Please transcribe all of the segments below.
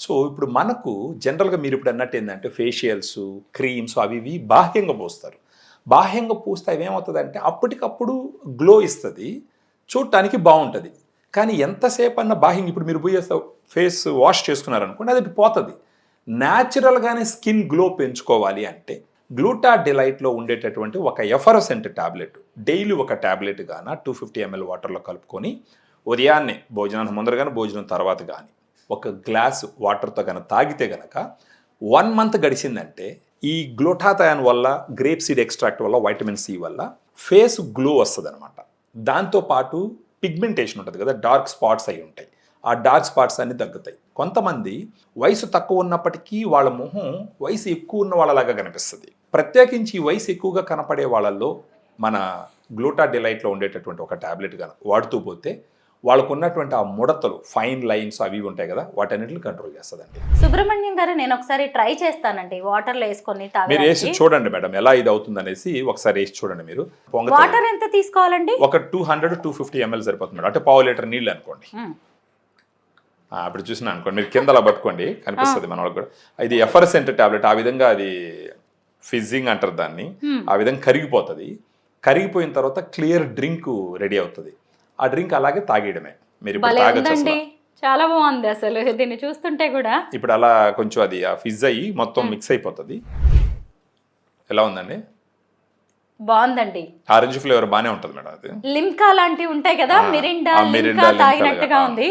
So ఇప్పుడు మనకు జనరల్గా మీరు ఇప్పుడు అన్నట్టు ఏంటంటే ఫేషియల్స్ క్రీమ్స్ అవి ఇవి బాహ్యంగా పోస్తారు. బాహ్యంగా పూస్తే అవి ఏమవుతుందంటే అప్పటికప్పుడు గ్లో ఇస్తుంది, చూడటానికి బాగుంటుంది. కానీ ఎంతసేపు అన్న బాహ్యంగా ఇప్పుడు మీరు పోయి ఫేస్ వాష్ చేసుకున్నారనుకోండి అది పోతుంది. న్యాచురల్గానే స్కిన్ గ్లో పెంచుకోవాలి అంటే గ్లూటా డిలైట్లో ఉండేటటువంటి ఒక ఎఫరసెంట్ ట్యాబ్లెట్ డైలీ ఒక ట్యాబ్లెట్ గాన 250 ml వాటర్లో కలుపుకొని ఉదయాన్నే భోజనానికి ముందర కానీ భోజనం తర్వాత కానీ ఒక గ్లాస్ వాటర్తో కనుక తాగితే కనుక 1 month గడిచిందంటే ఈ గ్లూటాథయాన్ వల్ల గ్రేప్ సీడ్ ఎక్స్ట్రాక్ట్ వల్ల వైటమిన్ సి వల్ల ఫేస్ గ్లో వస్తుంది అనమాట. దాంతోపాటు పిగ్మెంటేషన్ ఉంటుంది కదా, డార్క్ స్పాట్స్ అయి ఉంటాయి, ఆ డార్క్ స్పాట్స్ అన్ని తగ్గుతాయి. కొంతమంది వయసు తక్కువ ఉన్నప్పటికీ వాళ్ళ మొహం వయసు ఎక్కువ ఉన్న వాళ్ళలాగా కనిపిస్తుంది. ప్రత్యేకించి వయసు ఎక్కువగా కనపడే వాళ్ళల్లో మన గ్లూటా డిలైట్లో ఉండేటటువంటి ఒక ట్యాబ్లెట్ కానీ వాడుతూ పోతే వాళ్ళకు ఉన్నటువంటి ఆ ముడతలు ఫైన్ లైన్స్ అవి ఉంటాయి కదా, వాటన్నిటిని కంట్రోల్ చేస్తుందండి. సుబ్రహ్మణ్యం గారు నేను ఒకసారి ట్రై చేస్తానండి, వాటర్లో వేసుకొని మీరు వేసి చూడండి మేడం ఎలా ఇది అవుతుంది అనేసి ఒకసారి వేసి చూడండి. మీరు వాటర్ ఎంత తీసుకోవాలండి? ఒక 200-250 ml సరిపోతుంది మేడం. అంటే 1/2 లీటర్ నీళ్ళు అనుకోండి. అప్పుడు చూసినా అనుకోండి, మీరు కింద అలా పట్టుకోండి కనిపిస్తుంది మన వాళ్ళకి కూడా. ఇది ఎఫరసెంట్ టాబ్లెట్, ఆ విధంగా అది ఫిజ్జింగ్ అంటారు దాన్ని, ఆ విధంగా కరిగిపోతుంది. కరిగిపోయిన తర్వాత క్లియర్ డ్రింక్ రెడీ అవుతుంది. ఆ డ్రింక్ అలాగే తాగేయడమే. మీరు ఇప్పుడు తాగొచ్చు. చాలా బాగుంది అసలు దీన్ని చూస్తుంటే కూడా. ఇప్పుడు అలా కొంచెం అది ఆ ఫిజ్ అయ్యి మొత్తం మిక్స్ అయిపోతుంది. ఎలా ఉందండి? బాగుందండి. ఆరెంజ్ ఫ్లేవర్ బానే ఉంటుంది మేడం. అది లిమ్కా లాంటివి ఉంటాయి కదా, మిరిండా లిమ్కా తాగినట్టుగా ఉంది.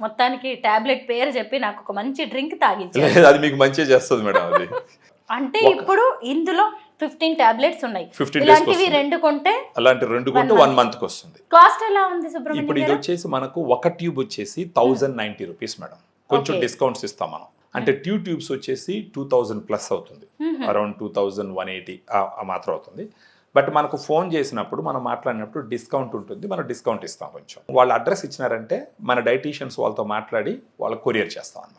మొత్తానికి టాబ్లెట్ పేరు చెప్పి నాకు ఒక మంచి డ్రింక్ తాగించారు. అది మీకు మంచిగా చేస్తుంది మేడం. అది అంటే ఇప్పుడు ఇందులో 15 టాబ్లెట్స్ ఉన్నాయి. ఇలాంటివి 2 కొంటే అలాంటి 2 కొంటే 1 month కి వస్తుంది. కాస్ట్ ఎలా ఉంది సుబ్రహ్మణ్యం? ఇప్పుడు ఇది వచ్చేసి మనకు ఒక ట్యూబ్ వచ్చేసి 1090 రూపీస్ మేడం. కొంచెం డిస్కౌంట్స్ ఇస్తాం మనం. అంటే ట్యూబ్స్ వచ్చేసి 2000 ప్లస్ అవుతుంది, అరౌండ్ 2180 మాత్రం అవుతుంది. బట్ మనకు ఫోన్ చేసినప్పుడు మనం మాట్లాడినప్పుడు డిస్కౌంట్ ఉంటుంది, మనం డిస్కౌంట్ ఇస్తాం కొంచెం. వాళ్ళ అడ్రస్ ఇచ్చినారంటే మన డైటీషియన్స్ వాళ్ళతో మాట్లాడి వాళ్ళకి కొరియర్ చేస్తాం అన్నమాట.